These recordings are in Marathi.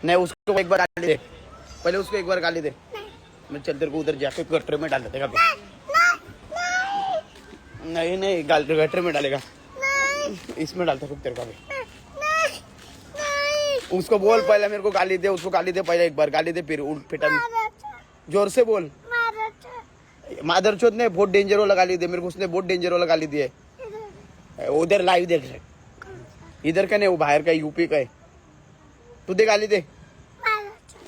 नहीं उसको एक बार गाली दे, पहले उसको एक बार गाली दे। मैं चल तेरे को उधर जाके गटर में डाल देगा। नहीं नहीं गटर में डालेगा, इसमें डालता हूँ तेरे को अभी। उसको बोल पहले मेरे को गाली दे, उसको गाली दे पहले एक बार गाली दे, फिर उठ पिटा जोर से बोल। मादर चौथ ने बहुत डेंजर वाला गाली दे मेरे को, उसने बहुत डेंजर वाला गाली दिया है। उधर लाइव देख रहे, इधर का नहीं, वो बाहर का यूपी का है। तू दे गाली दे,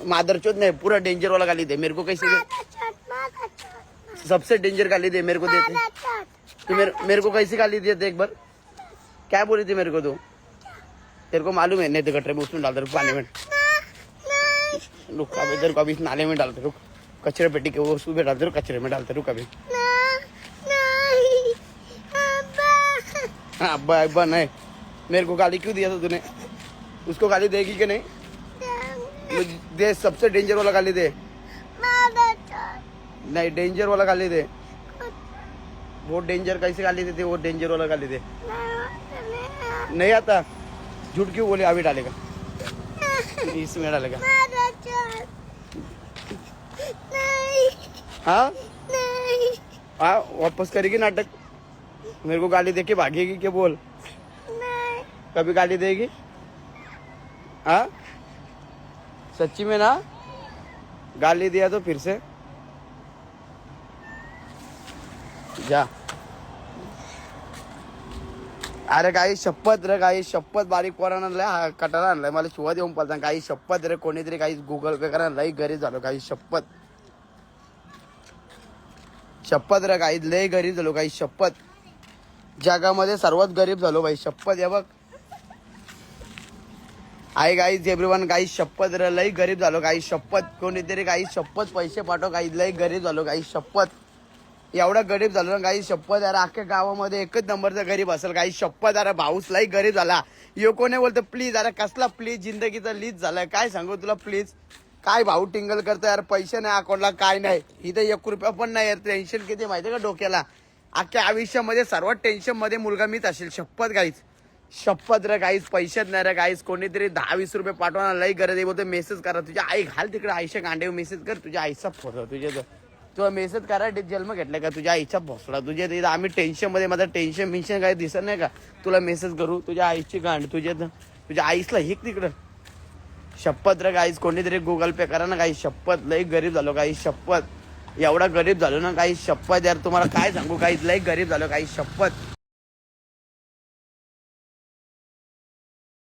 मादर चौथ ने पूरा डेंजर वाला गाली दे मेरे को। कैसे दे? सबसे डेंजर गाली दे मेरे को देते। तू मेरे को कैसी गाली दिए थे एक बार? क्या बोली थी मेरे को तू? तेरे को मालूम है? नहीं तो गटर में उसमें डालते रुक, पानी में रुक, अभी तेरे को अभी इस नाले में डालते रुक, कचरे पेटी के वो उसमें डालते रुक, कचरे में डालते रुक अभी। हाँ अब्बा अब्बा नहीं, मेरे को गाली क्यों दिया था तूने? उसको गाली देगी कि नहीं? दे, सबसे डेंजर वाला गाली दे। नहीं डेंजर वाला गाली दे, वो डेंजर कैसे गाली देते? वो डेंजर वाला गाली दे। नहीं आता? झूठ क्यों बोले? अभी डालेगा, इसमें डालेगा। हाँ हाँ वापस करेगी नाटक? मेरे को गाली देके भागेगी क्या? बोल, कभी गाली देगी? हाँ सच्ची में ना? गाली दिया तो फिर से जा। अरे काही शपथ रे, काही शपथ, बारीक पोरानं आणलाय, कटाला आणलाय, मला शिवा देऊन पडतात। काही शपथ रे, कोणीतरी काही गुगल पे करा, लई गरीब झालो, काही शपथ शपथ रे, काही लई गरीब झालो, काही शपथ, जगामध्ये सर्वात गरीब झालो भाई, शपथ आहे बघ। आई गाईज एव्हरीवन, काही शपथ रे, लई गरीब झालो, काही शपथ, कोणीतरी काही शपथ पैसे पाठव, काही लई गरीब झालो, काही शपथ, एवढा गरीब झालो ना काही शपथ। अरे अख्ख्या गावामध्ये एकच नंबरचा गरीब असेल, काही शपथ। अरे भाऊस लई गरीब झाला, यो कोणी बोलतो प्लीज? अरे कसला प्लीज? जिंदगीचा लीज झालाय, काय सांगू तुला प्लीज? काय भाऊ टिंगल करतो यार, पैसे नाही अकाउंटला, काय नाही इथं, 1 रुपया पण नाही यार। टेन्शन किती माहितीये का डोक्याला? अख्ख्या आयुष्यामध्ये सर्वात टेन्शन मध्ये मुलगा मीच असेल, शपथ गाईच, शपथ रे गाईज, पैसेच नाही रे गाईज, कोणीतरी 10-20 रुपये पाठवणार, लई गरज आहे बोलतो, मेसेज करा, तुझ्या आई घाल तिकडे, आईच्या गांडे मेसेज कर, तुझ्या आईचा फोटो, तुझा मेसेज करा, जन्म घेतलाय का? तुझ्या आईच्या भोसला, तुझ्या तिथं आम्ही टेन्शन मध्ये, माझं टेन्शन काही दिसत नाही का तुला? मेसेज करू तुझ्या आईची गांड, तुझ्या आईसला हिक तिकडं, शपथ रे गाईज, कोणीतरी गुगल पे करा ना काही शपथ, लई गरीब झालो काही शपथ, एवढा गरीब झालो ना काही शपथ यार, तुम्हाला काय सांगू, काही लई गरीब झालो काही शपथ।